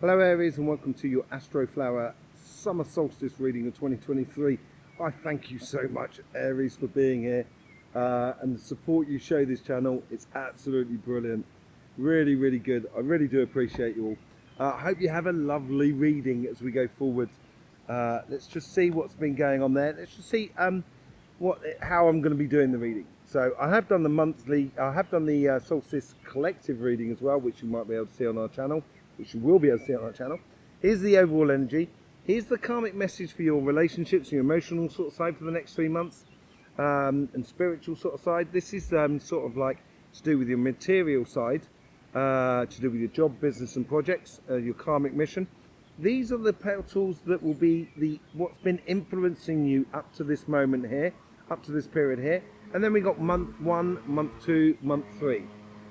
Hello Aries, and welcome to your Astroflower Summer Solstice reading of 2023. I thank you so much Aries for being here and the support you show this channel. It's absolutely brilliant, really good. I really do appreciate you all. I hope you have a lovely reading as we go forward. Let's just see what's been going on there. Let's just see how I'm going to be doing the reading. So I have done the monthly, I have done the Solstice collective reading as well, which you might be able to see on our channel, which you will be able to see on our channel. Here's the overall energy. Here's the karmic message for your relationships, your emotional sort of side for the next 3 months, and spiritual sort of side. This is sort of like to do with your material side, to do with your job, business and projects, your karmic mission. These are the petals that will be what's been influencing you up to this moment here, up to this period here. And then we got month 1, month 2, month 3,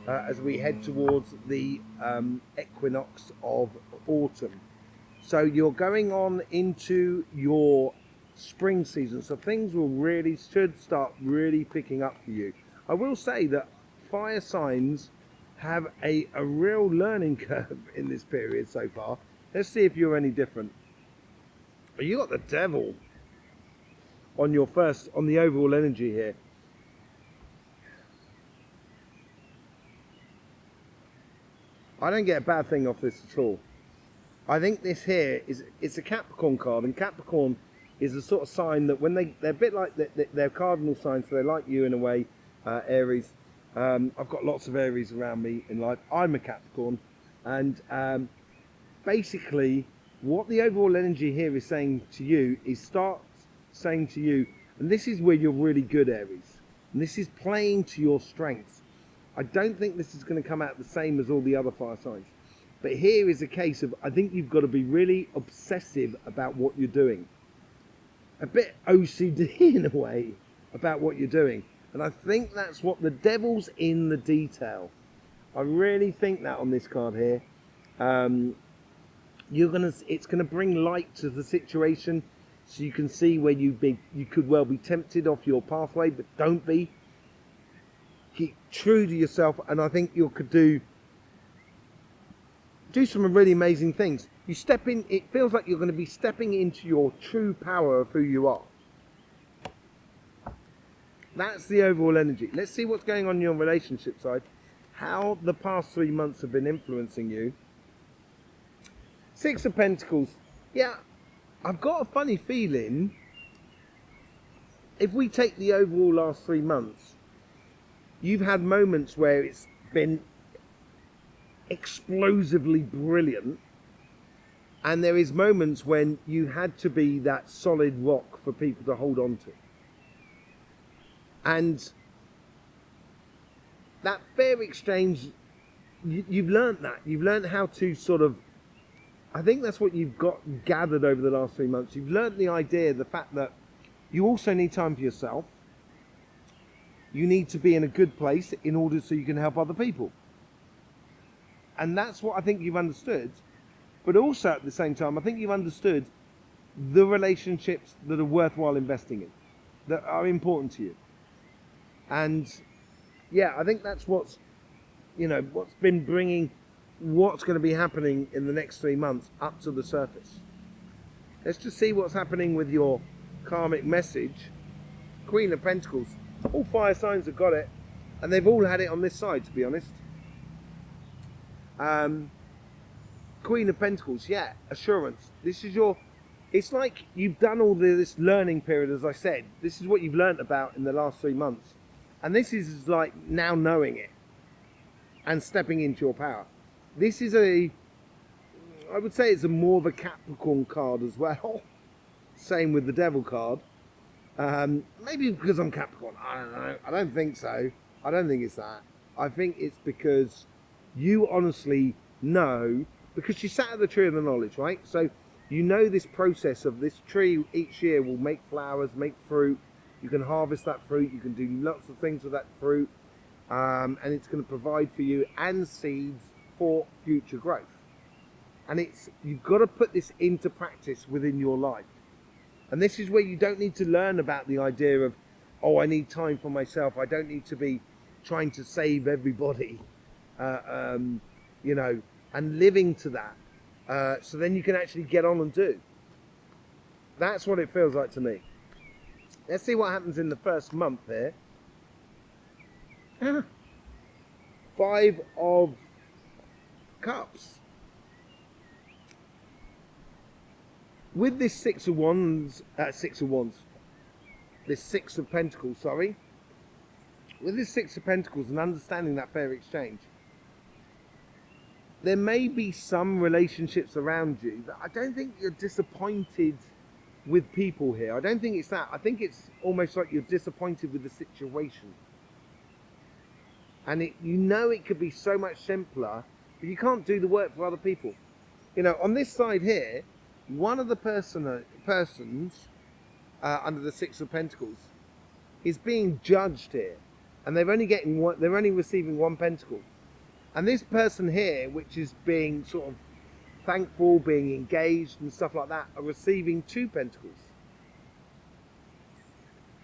as we head towards the equinox of autumn. So you're going on into your spring season, so things should start really picking up for you. I will say that fire signs have a real learning curve in this period so far. Let's see if you're any different. You got the devil on the overall energy here. I don't get a bad thing off this at all. I think this here it's a Capricorn card, and Capricorn is the sort of sign that when they're a bit like they're cardinal signs, so they're like you in a way, Aries. I've got lots of Aries around me in life. I'm a Capricorn, and basically what the overall energy here is saying to you is start saying to you, and this is where you're really good, Aries, and this is playing to your strengths. I don't think this is going to come out the same as all the other fire signs, but here is a case of, I think you've got to be really obsessive about what you're doing, a bit OCD in a way about what you're doing, and I think that's what the devil's in the detail. I really think that on this card here. It's gonna bring light to the situation, so you can see where you could well be tempted off your pathway, but don't be. Keep true to yourself, and I think you could do some really amazing things. You step in, it feels like you're going to be stepping into your true power of who you are. That's the overall energy. Let's see what's going on in your relationship side, how the past 3 months have been influencing you. 6 of Pentacles. Yeah, I've got a funny feeling, if we take the overall last 3 months, you've had moments where it's been explosively brilliant, and there is moments when you had to be that solid rock for people to hold on to. And that fair exchange, you've learned that. You've learned how to sort of, I think that's what you've gathered over the last 3 months. You've learned the idea, the fact that you also need time for yourself. You need to be in a good place in order so you can help other people. And that's what I think you've understood. But also at the same time, I think you've understood the relationships that are worthwhile investing in, that are important to you. And yeah, I think that's what's been bringing what's going to be happening in the next 3 months up to the surface. Let's just see what's happening with your karmic message. Queen of Pentacles. All fire signs have got it, and they've all had it on this side, to be honest. Queen of Pentacles, yeah, assurance. This is it's like you've done all this learning period, as I said. This is what you've learned about in the last 3 months. And this is like now knowing it and stepping into your power. This is I would say it's more of a Capricorn card as well. Same with the Devil card. Maybe because I'm Capricorn, I don't know. I don't think so. I don't think it's that. I think it's because you honestly know, because you sat at the tree of the knowledge, right? So you know this process of this tree each year will make flowers, make fruit. You can harvest that fruit. You can do lots of things with that fruit. And it's going to provide for you and seeds for future growth. And you've got to put this into practice within your life. And this is where you don't need to learn about the idea of, oh, I need time for myself. I don't need to be trying to save everybody, and living to that. so then you can actually get on and do. That's what it feels like to me. Let's see what happens in the first month here. 5 of Cups. With this Six of Pentacles, sorry. With this Six of Pentacles and understanding that fair exchange, there may be some relationships around you that I don't think you're disappointed with people here. I don't think it's that. I think it's almost like you're disappointed with the situation. And you know it could be so much simpler, but you can't do the work for other people. You know, on this side here, one of the persons under the Six of Pentacles is being judged here, and they're only receiving 1 pentacle. And this person here, which is being sort of thankful, being engaged and stuff like that, are receiving 2 pentacles.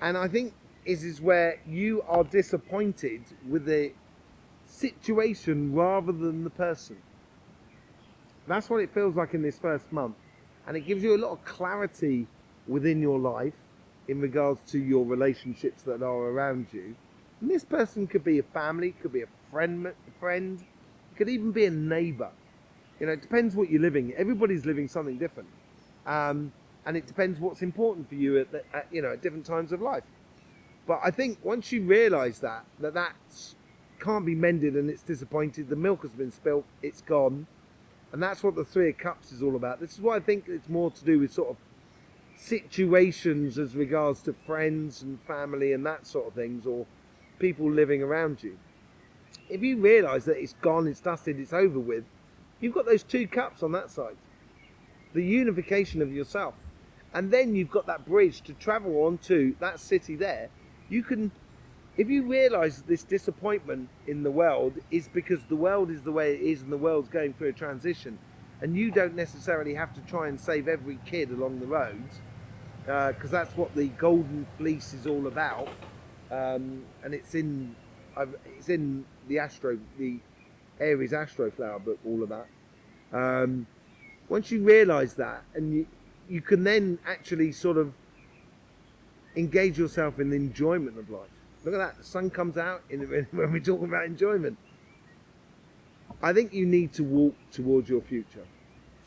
And I think this is where you are disappointed with the situation rather than the person. That's what it feels like in this first month. And it gives you a lot of clarity within your life in regards to your relationships that are around you. And this person could be a family, could be a friend, it could even be a neighbour. You know, it depends what you're living. Everybody's living something different. And it depends what's important for you at different times of life. But I think once you realise that can't be mended and it's disappointed, the milk has been spilt, it's gone. And that's what the Three of Cups is all about. This is why I think it's more to do with sort of situations as regards to friends and family and that sort of things, or people living around you. If you realise that it's gone, it's dusted, it's over with, you've got those 2 cups on that side. The unification of yourself. And then you've got that bridge to travel on to that city there. You can, if you realise this disappointment in the world is because the world is the way it is and the world's going through a transition, and you don't necessarily have to try and save every kid along the road, because that's what the Golden Fleece is all about, and it's in the Aries Astroflower book, all of that. Once you realise that, and you can then actually sort of engage yourself in the enjoyment of life. Look at that, the sun comes out when we're talking about enjoyment. I think you need to walk towards your future.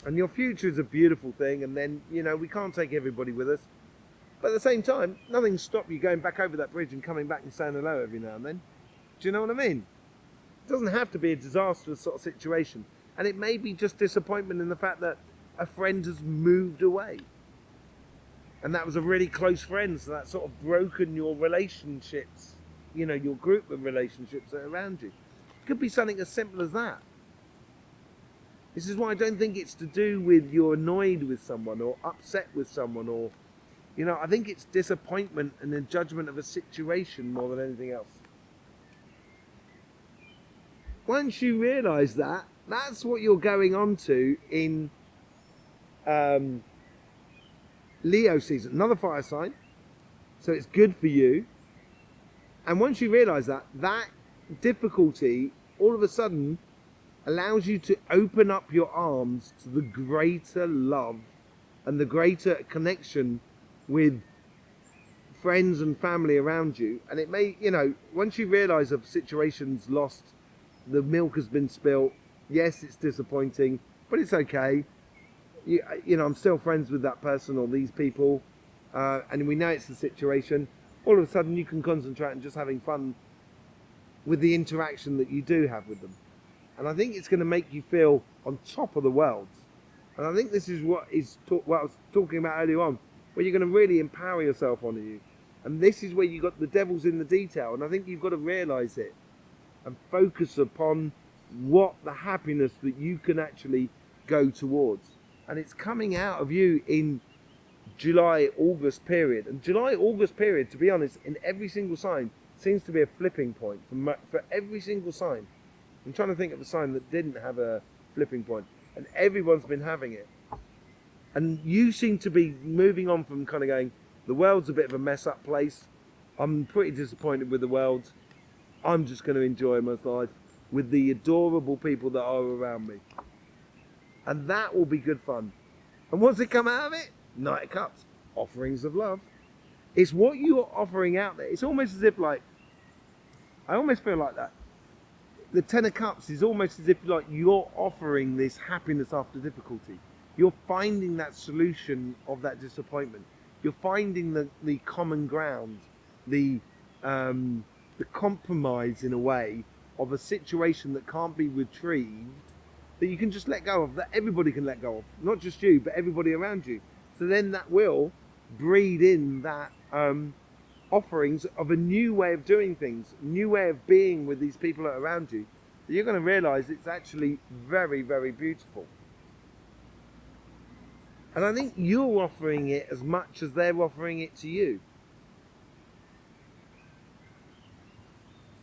And your future is a beautiful thing, and then, you know, we can't take everybody with us. But at the same time, nothing stops you going back over that bridge and coming back and saying hello every now and then. Do you know what I mean? It doesn't have to be a disastrous sort of situation. And it may be just disappointment in the fact that a friend has moved away. And that was a really close friend, so that's sort of broken your relationships, you know, your group of relationships that are around you. It could be something as simple as that. This is why I don't think it's to do with you're annoyed with someone or upset with someone, or, you know, I think it's disappointment and the judgment of a situation more than anything else. Once you realise that, that's what you're going on to in Leo season, another fire sign, so it's good for you. And once you realise that difficulty all of a sudden allows you to open up your arms to the greater love and the greater connection with friends and family around you. And it may, you know, once you realise of situations lost, the milk has been spilt, yes, it's disappointing, but it's okay. You know, I'm still friends with that person or these people, and we know it's the situation. All of a sudden you can concentrate on just having fun with the interaction that you do have with them. And I think it's going to make you feel on top of the world. And I think this is what I was talking about earlier on, where you're going to really empower yourself on you. And this is where you got the devil's in the detail. And I think you've got to realise it and focus upon what the happiness that you can actually go towards. And it's coming out of you in July-August period. And July-August period, to be honest, in every single sign, seems to be a flipping point for every single sign. I'm trying to think of a sign that didn't have a flipping point. And everyone's been having it. And you seem to be moving on from kind of going, the world's a bit of a mess up place. I'm pretty disappointed with the world. I'm just going to enjoy my life with the adorable people that are around me. And that will be good fun. And what's it come out of it? Knight of Cups, offerings of love. It's what you're offering out there. It's almost as if, like, I almost feel like that. The Ten of Cups is almost as if, like, you're offering this happiness after difficulty. You're finding that solution of that disappointment. You're finding the common ground, the compromise, in a way, of a situation that can't be retrieved, that you can just let go of, that everybody can let go of. Not just you, but everybody around you. So then that will breed in that offerings of a new way of doing things, new way of being with these people that are around you. That you're going to realize it's actually very, very beautiful. And I think you're offering it as much as they're offering it to you.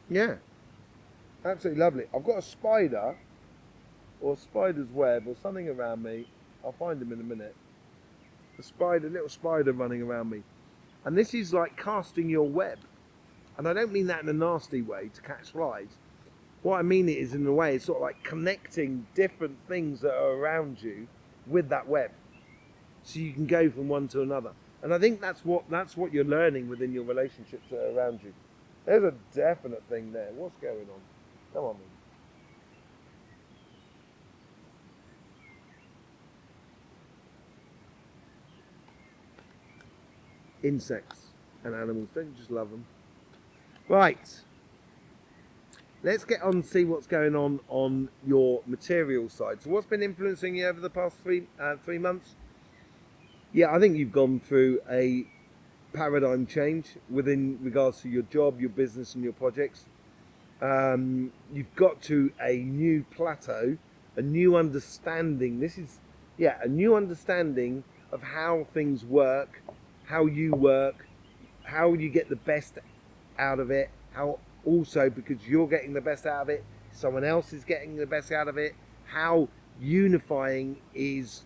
Yeah, absolutely lovely. I've got a spider, or a spider's web, or something around me. I'll find him in a minute. A spider, little spider running around me. And this is like casting your web. And I don't mean that in a nasty way to catch flies. What I mean it is in a way, it's sort of like connecting different things that are around you with that web. So you can go from one to another. And I think that's what you're learning within your relationships that are around you. There's a definite thing there. What's going on? Come on, man. Insects and animals, don't you just love them? Right, let's get on and see what's going on your material side. So what's been influencing you over the past 3 months? Yeah, I think you've gone through a paradigm change within regards to your job, your business and your projects. You've got to a new plateau, a new understanding. This is, yeah, a new understanding of how things work, how you work, how you get the best out of it, how also, because you're getting the best out of it, someone else is getting the best out of it, how unifying is,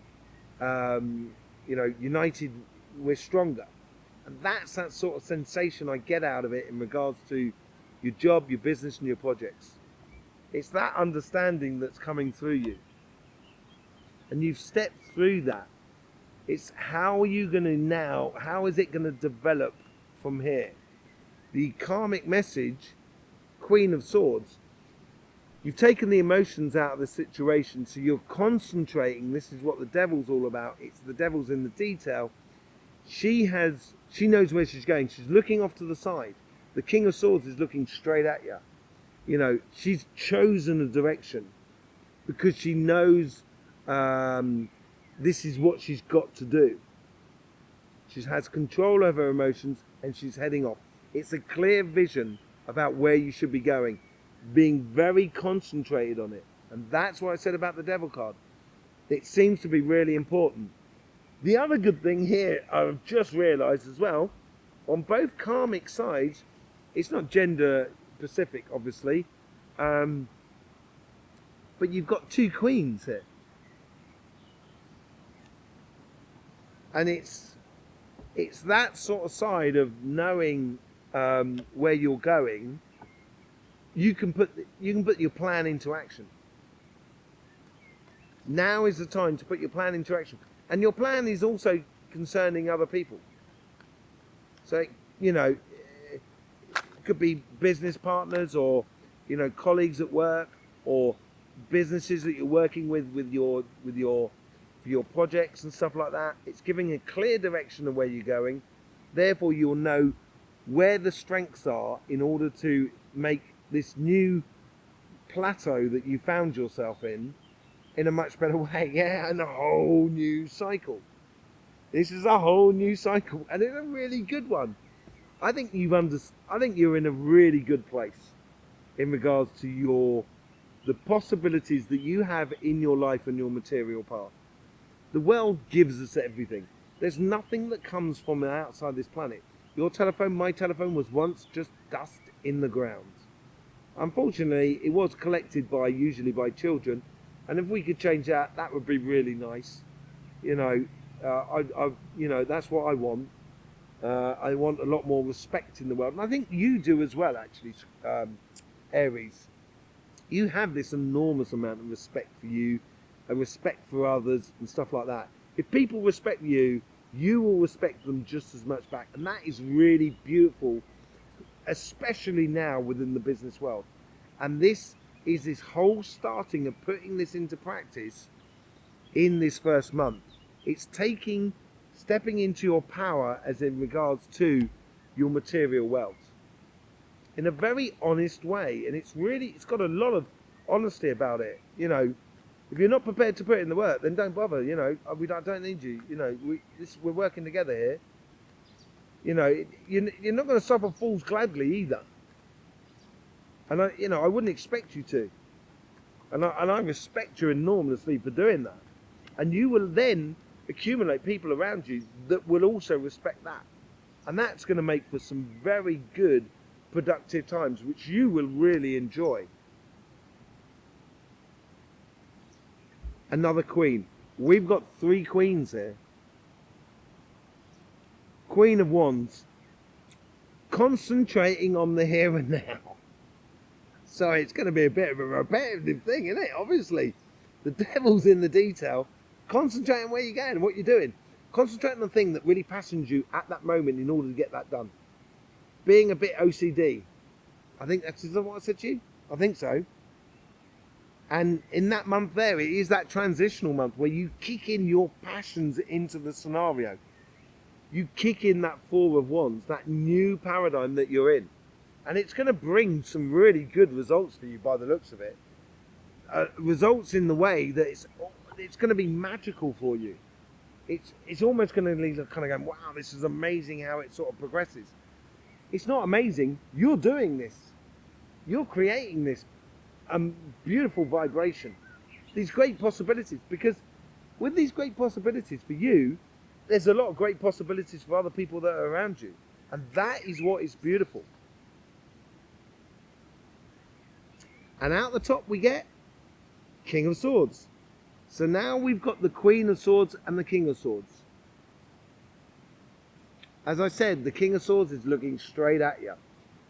united we're stronger. And that's that sort of sensation I get out of it in regards to your job, your business and your projects. It's that understanding that's coming through you. And you've stepped through that. It's how are you going to now, how is it going to develop from here? The karmic message, Queen of Swords, you've taken the emotions out of the situation, so you're concentrating. This is what the devil's all about. It's the devil's in the detail. She knows where she's going. She's looking off to the side. The King of Swords is looking straight at you. You know, she's chosen a direction because she knows this is what she's got to do. She has control over her emotions and she's heading off. It's a clear vision about where you should be going, being very concentrated on it. And that's what I said about the Devil card. It seems to be really important. The other good thing here, I've just realised as well, on both karmic sides, it's not gender specific, obviously, but you've got two queens here. And it's that sort of side of knowing where you're going. You can put your plan into action. Now is the time to put your plan into action. And your plan is also concerning other people. So, you know, it could be business partners or, you know, colleagues at work or businesses that you're working with for your projects and stuff like that. It's giving a clear direction of where you're going. Therefore, you'll know where the strengths are in order to make this new plateau that you found yourself in a much better way. Yeah, and a whole new cycle. This is a whole new cycle, and it's a really good one. I think you're in a really good place in regards to the possibilities that you have in your life and your material path. The world gives us everything. There's nothing that comes from outside this planet. Your telephone, my telephone, was once just dust in the ground. Unfortunately, it was collected usually by children, and if we could change that, that would be really nice. You know, that's what I want. I want a lot more respect in the world, and I think you do as well, actually, Aries. You have this enormous amount of respect for you a respect for others and stuff like that. If people respect you, you will respect them just as much back. And that is really beautiful, especially now within the business world. And this is this whole starting of putting this into practice in this first month. It's stepping into your power as in regards to your material wealth in a very honest way. And it's got a lot of honesty about it. You know, if you're not prepared to put in the work, then don't bother. You know, I don't need you. You know, we're working together here. You know, you're not going to suffer fools gladly either. And I wouldn't expect you to. And I respect you enormously for doing that. And you will then accumulate people around you that will also respect that. And that's going to make for some very good, productive times, which you will really enjoy. Another queen. We've got 3 queens here. Queen of Wands. Concentrating on the here and now. So it's going to be a bit of a repetitive thing, isn't it? Obviously, the devil's in the detail. Concentrate on where you're going and what you're doing. Concentrate on the thing that really passions you at that moment in order to get that done. Being a bit OCD. I think that's what I said to you. I think so. And in that month there, it is that transitional month where you kick in your passions into the scenario. You kick in that 4 of Wands, that new paradigm that you're in. And it's going to bring some really good results for you by the looks of it. Results in the way that it's going to be magical for you. It's almost going to leave kind of going, wow, this is amazing how it sort of progresses. It's not amazing. You're doing this. You're creating this beautiful vibration. These great possibilities. Because with these great possibilities for you, there's a lot of great possibilities for other people that are around you. And that is what is beautiful. And out the top we get King of Swords. So now we've got the Queen of Swords and the King of Swords. As I said, the King of Swords is looking straight at you.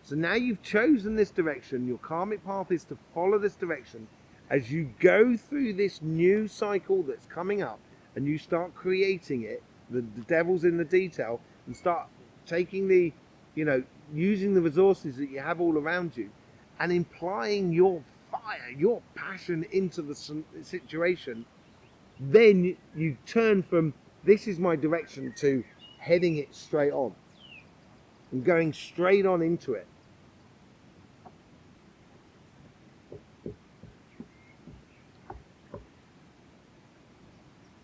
So now you've chosen this direction. Your karmic path is to follow this direction as you go through this new cycle that's coming up and you start creating it. The devil's in the detail, and start taking the, using the resources that you have all around you and implying your fire, your passion into the situation. Then you turn from this is my direction to heading it straight on and going straight on into it.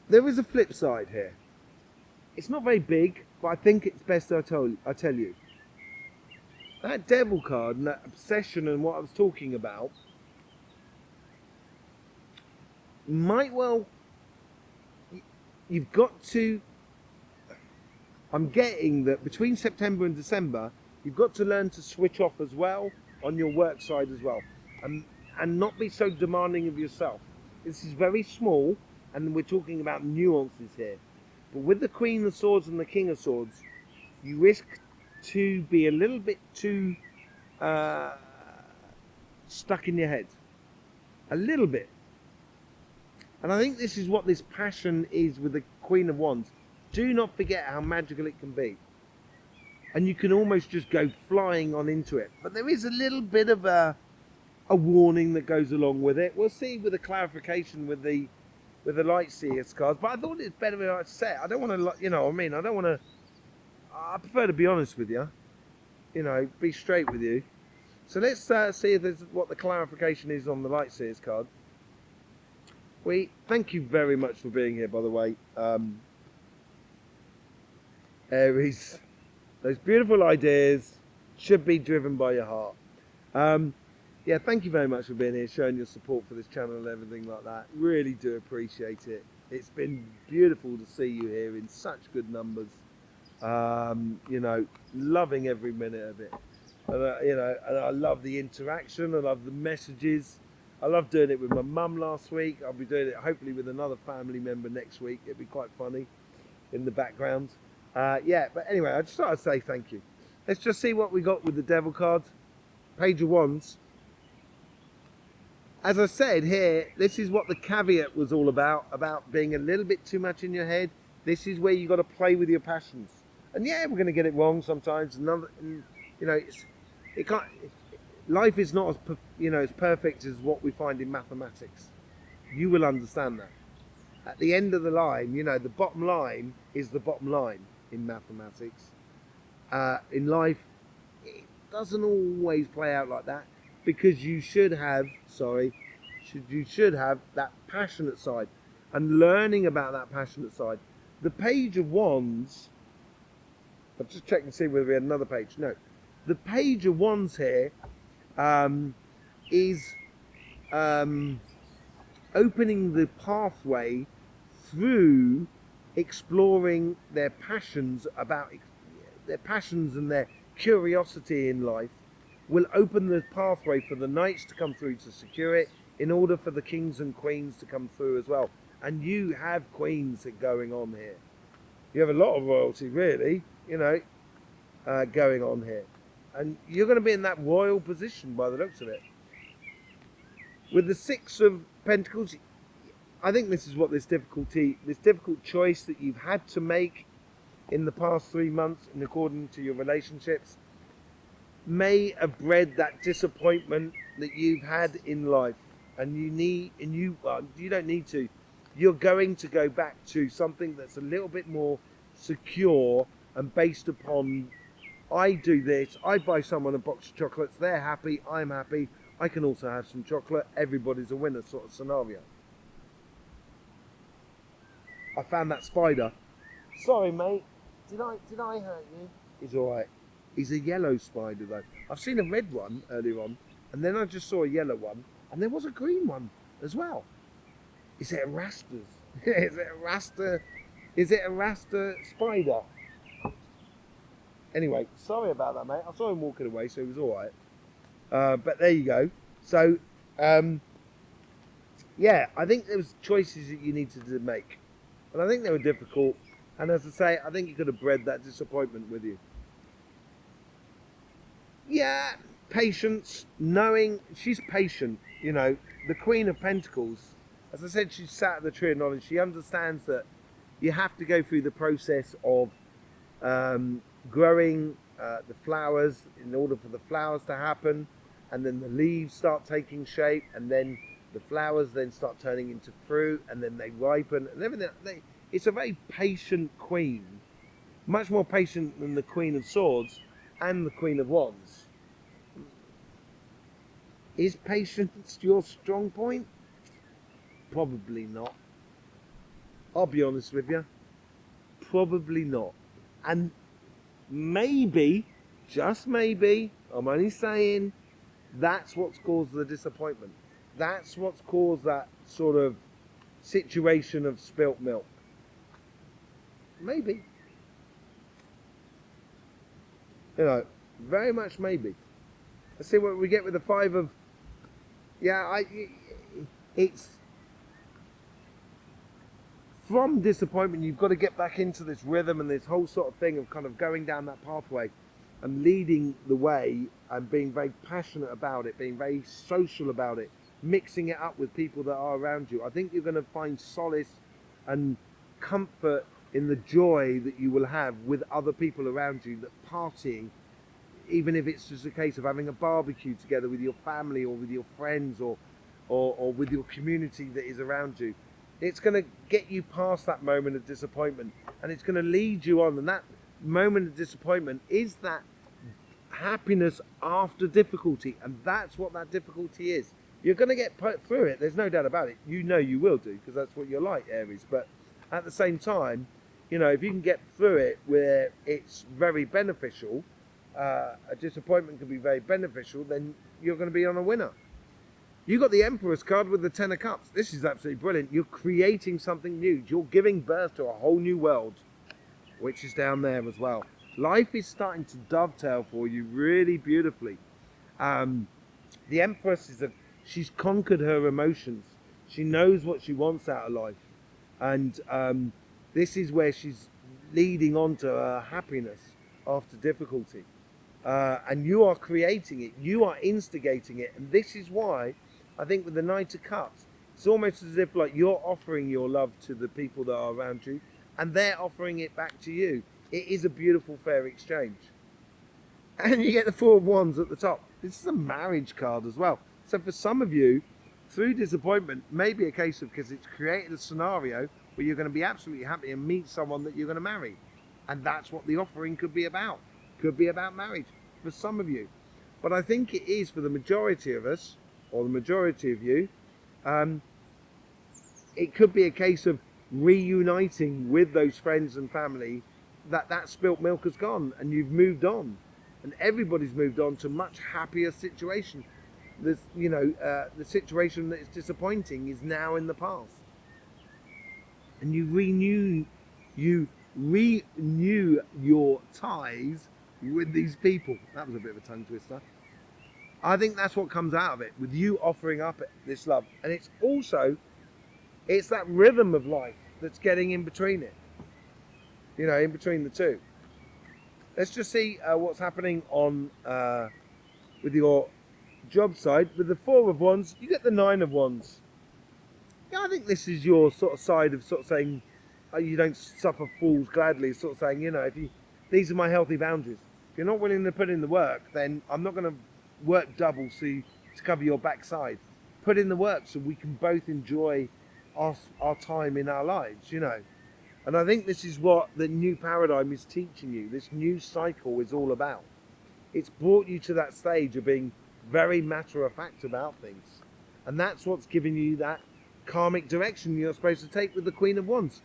There is a flip side here. It's not very big, but I think it's best I tell you. That devil card and that obsession and what I was talking about might well, you've got to, I'm getting that between September and December, you've got to learn to switch off as well on your work side as well. And not be so demanding of yourself. This is very small, and we're talking about nuances here. But with the Queen of Swords and the King of Swords, you risk to be a little bit too stuck in your head. A little bit. And I think this is what this passion is with the Queen of Wands. Do not forget how magical it can be. And you can almost just go flying on into it. But there is a little bit of a warning that goes along with it. We'll see with the clarification with the Light Seers cards. But I thought it's better than I said. I don't want to, I don't want to, I prefer to be honest with you. Be straight with you. So let's see if there's what the clarification is on the Light Seers card. We thank you very much for being here, by the way. Aries, those beautiful ideas should be driven by your heart. Yeah, thank you very much for being here, showing your support for this channel and everything like that. Really do appreciate it. It's been beautiful to see you here in such good numbers. Loving every minute of it. And, and I love the interaction. I love the messages. I love doing it with my mum last week. I'll be doing it hopefully with another family member next week. It'll be quite funny in the background. Yeah, but anyway, I just thought I'd say thank you. Let's just see what we got with the Devil card. Page of Wands. as I said here, this is what the caveat was all about being a little bit too much in your head. This is where you got to play with your passions. And yeah, we're going to get it wrong sometimes. It can't. Life is not as perfect as what we find in mathematics. You will understand that. At the end of the line, the bottom line is the bottom line in mathematics. In life, it doesn't always play out like that, because you should have that passionate side, and learning about that passionate side. The Page of Wands, I'll just check and see whether we had another page. No, the Page of Wands here is opening the pathway through exploring their passions and their curiosity in life. Will open the pathway for the knights to come through to secure it, in order for the kings and queens to come through as well. And you have queens going on here. You have a lot of royalty, really, going on here. And you're going to be in that royal position by the looks of it. With the Six of Pentacles, I think this is what this difficult choice that you've had to make in the past 3 months, in according to your relationships, may have bred that disappointment that you've had in life. And you don't need to. You're going to go back to something that's a little bit more secure and based upon, I do this, I buy someone a box of chocolates, they're happy, I'm happy, I can also have some chocolate, everybody's a winner sort of scenario. I found that spider. Sorry, mate. Did I hurt you? He's alright. He's a yellow spider though. I've seen a red one earlier on, and then I just saw a yellow one, and there was a green one as well. Is it a Rastas? Is it a Rasta spider? Anyway, sorry about that, mate. I saw him walking away, so he was alright. But there you go. So, yeah, I think there was choices that you needed to make. And I think they were difficult. And as I say, I think you could have bred that disappointment with you. Yeah, patience, knowing she's patient, the Queen of Pentacles. As I said, she's sat at the tree of knowledge. She understands that you have to go through the process of growing the flowers in order for the flowers to happen, and then the leaves start taking shape, and then the flowers then start turning into fruit, and then they ripen and everything. It's a very patient queen, much more patient than the Queen of Swords and the Queen of Wands. Is patience your strong point? Probably not. I'll be honest with you. Probably not. And maybe, just maybe, I'm only saying, that's what's caused the disappointment. That's what's caused that sort of situation of spilt milk. Maybe. Very much maybe. Let's see what we get with the Five of... Yeah, it's... From disappointment, you've got to get back into this rhythm and this whole sort of thing of kind of going down that pathway and leading the way and being very passionate about it, being very social about it, mixing it up with people that are around you. I think you're going to find solace and comfort in the joy that you will have with other people around you, that partying, even if it's just a case of having a barbecue together with your family or with your friends or with your community that is around you. It's going to get you past that moment of disappointment, and it's going to lead you on. And that moment of disappointment is that happiness after difficulty, and that's what that difficulty is. You're going to get put through it, there's no doubt about it. You know you will do, because that's what you're like, Aries. But at the same time, if you can get through it where it's very beneficial, a disappointment can be very beneficial, then you're going to be on a winner. You got the Emperor's card with the Ten of Cups. This is absolutely brilliant. You're creating something new. You're giving birth to a whole new world, which is down there as well. Life is starting to dovetail for you really beautifully. The Empress she's conquered her emotions. She knows what she wants out of life. And this is where she's leading on to her happiness after difficulty. And you are creating it. You are instigating it. And this is why I think with the Knight of Cups, it's almost as if like you're offering your love to the people that are around you, and they're offering it back to you. It is a beautiful, fair exchange. And you get the Four of Wands at the top. This is a marriage card as well. So for some of you, through disappointment, may be a case of, because it's created a scenario where you're going to be absolutely happy and meet someone that you're going to marry. And that's what the offering could be about. Could be about marriage for some of you. But I think it is for the majority of us, or the majority of you, it could be a case of reuniting with those friends and family that spilt milk has gone and you've moved on. And everybody's moved on to a much happier situation. This, the situation that is disappointing is now in the past. And you renew your ties with these people. That was a bit of a tongue twister. I think that's what comes out of it, with you offering up this love. And it's also, it's that rhythm of life that's getting in between it. In between the two. Let's just see what's happening on with your job side. With the Four of Wands, you get the Nine of Wands. Yeah, I think this is your sort of side of sort of saying you don't suffer fools gladly. Sort of saying, these are my healthy boundaries. If you're not willing to put in the work, then I'm not going to work double to cover your backside. Put in the work so we can both enjoy our time in our lives, And I think this is what the new paradigm is teaching you. This new cycle is all about. It's brought you to that stage of being very matter-of-fact about things. And that's what's giving you that karmic direction you're supposed to take with the Queen of Wands.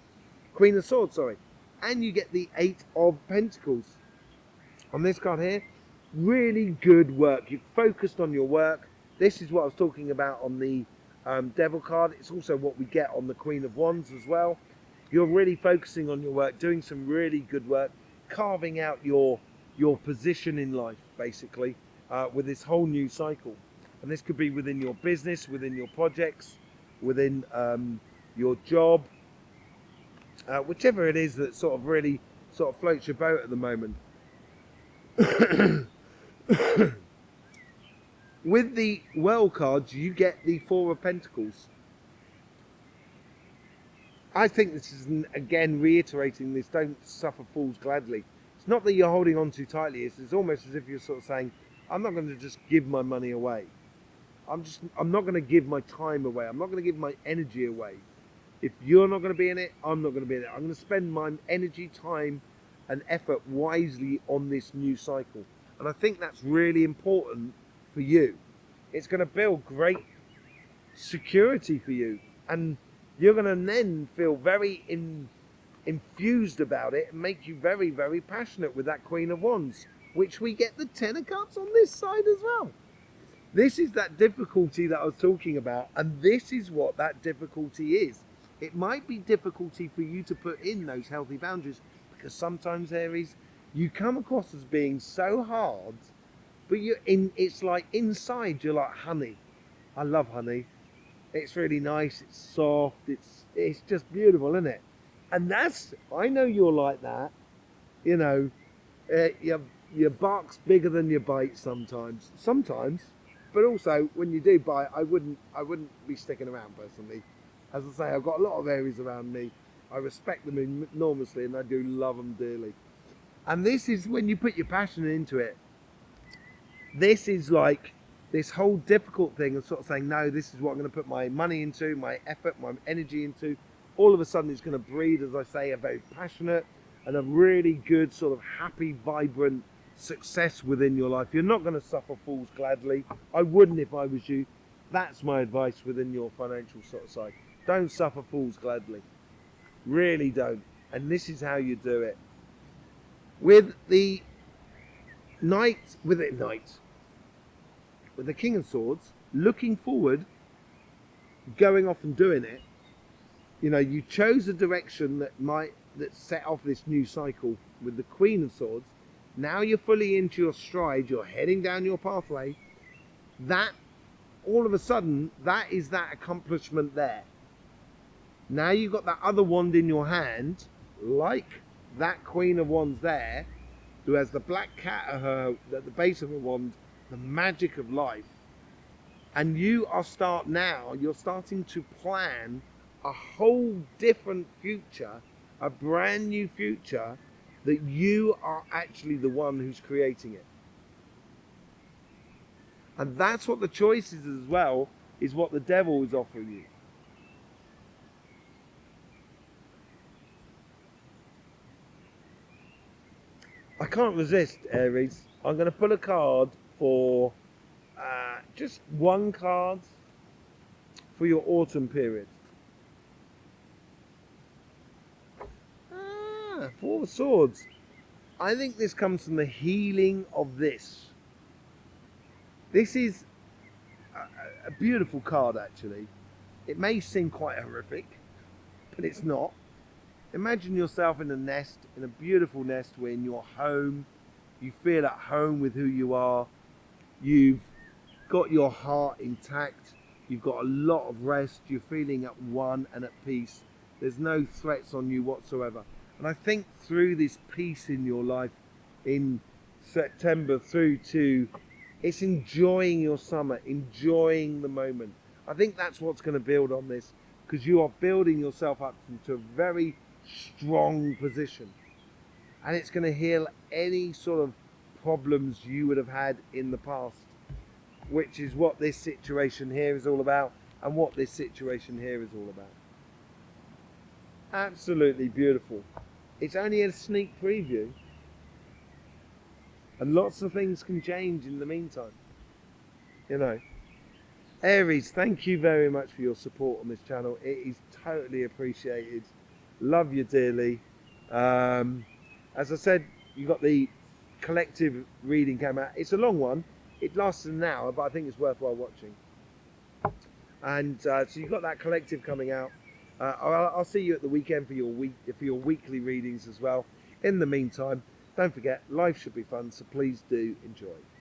Queen of Swords, sorry. And you get the Eight of Pentacles. On this card here, really good work. You've focused on your work. This is what I was talking about on the Devil card. It's also what we get on the Queen of Wands as well. You're really focusing on your work, doing some really good work, carving out your position in life, basically, with this whole new cycle. And this could be within your business, within your projects, within your job, whichever it is that sort of really sort of floats your boat at the moment. With the Well cards, you get the Four of Pentacles. I think this is, again, reiterating this, don't suffer fools gladly. It's not that you're holding on too tightly. It's almost as if you're sort of saying, I'm not going to just give my money away. I'm not going to give my time away. I'm not going to give my energy away. If you're not going to be in it, I'm not going to be in it. I'm going to spend my energy, time, and effort wisely on this new cycle. And I think that's really important for you. It's going to build great security for you. And you're going to then feel very infused about it and make you very, very passionate with that Queen of Wands, which we get the Ten of Cups on this side as well. This is that difficulty that I was talking about, and this is what that difficulty is. It might be difficulty for you to put in those healthy boundaries, because sometimes, Aries, you come across as being so hard, but it's like inside you're like honey. I love honey. It's really nice, it's soft, it's just beautiful, isn't it? And I know you're like that. Your bark's bigger than your bite sometimes. But also, when you do bite, I wouldn't be sticking around personally. As I say, I've got a lot of Aries around me. I respect them enormously, and I do love them dearly. And this is when you put your passion into it. This is like this whole difficult thing of sort of saying, no, this is what I'm going to put my money into, my effort, my energy into. All of a sudden, it's going to breed, as I say, a very passionate and a really good sort of happy, vibrant success within your life. You're not going to suffer fools gladly. I wouldn't if I was you. That's my advice within your financial sort of side. Don't suffer fools gladly. Really don't. And this is how you do it. With the with the King of Swords, looking forward, going off and doing it, you chose a direction that set off this new cycle with the Queen of Swords. Now you're fully into your stride, you're heading down your pathway. That, all of a sudden, that is that accomplishment there. Now you've got that other wand in your hand, like that Queen of Wands there, who has the black cat at the base of her wand, the magic of life. And you're starting to plan a whole different future, a brand new future, that you are actually the one who's creating it. And that's what the choice is as well, is what the devil is offering you. I can't resist, Aries. I'm going to pull a card for just one card for your autumn period. Four of Swords. I think this comes from the healing of this. This is a beautiful card, actually. It may seem quite horrific, but it's not. Imagine yourself in a nest, in a beautiful nest where in your home, you feel at home with who you are. You've got your heart intact. You've got a lot of rest. You're feeling at one and at peace. There's no threats on you whatsoever. And I think through this peace in your life in September through to, it's enjoying your summer, enjoying the moment. I think that's what's going to build on this, because you are building yourself up into a very strong position. And it's going to heal any sort of problems you would have had in the past, which is what this situation here is all about, and what this situation here is all about. Absolutely beautiful. It's only a sneak preview, and lots of things can change in the meantime, you know. Aries, thank you very much for your support on this channel. It is totally appreciated. Love you dearly. As I said, you got the collective reading came out. It's a long one. It lasts an hour, but I think it's worthwhile watching. And so you've got that collective coming out. I'll see you at the weekend for your weekly readings as well. In the meantime, don't forget, life should be fun, so please do enjoy.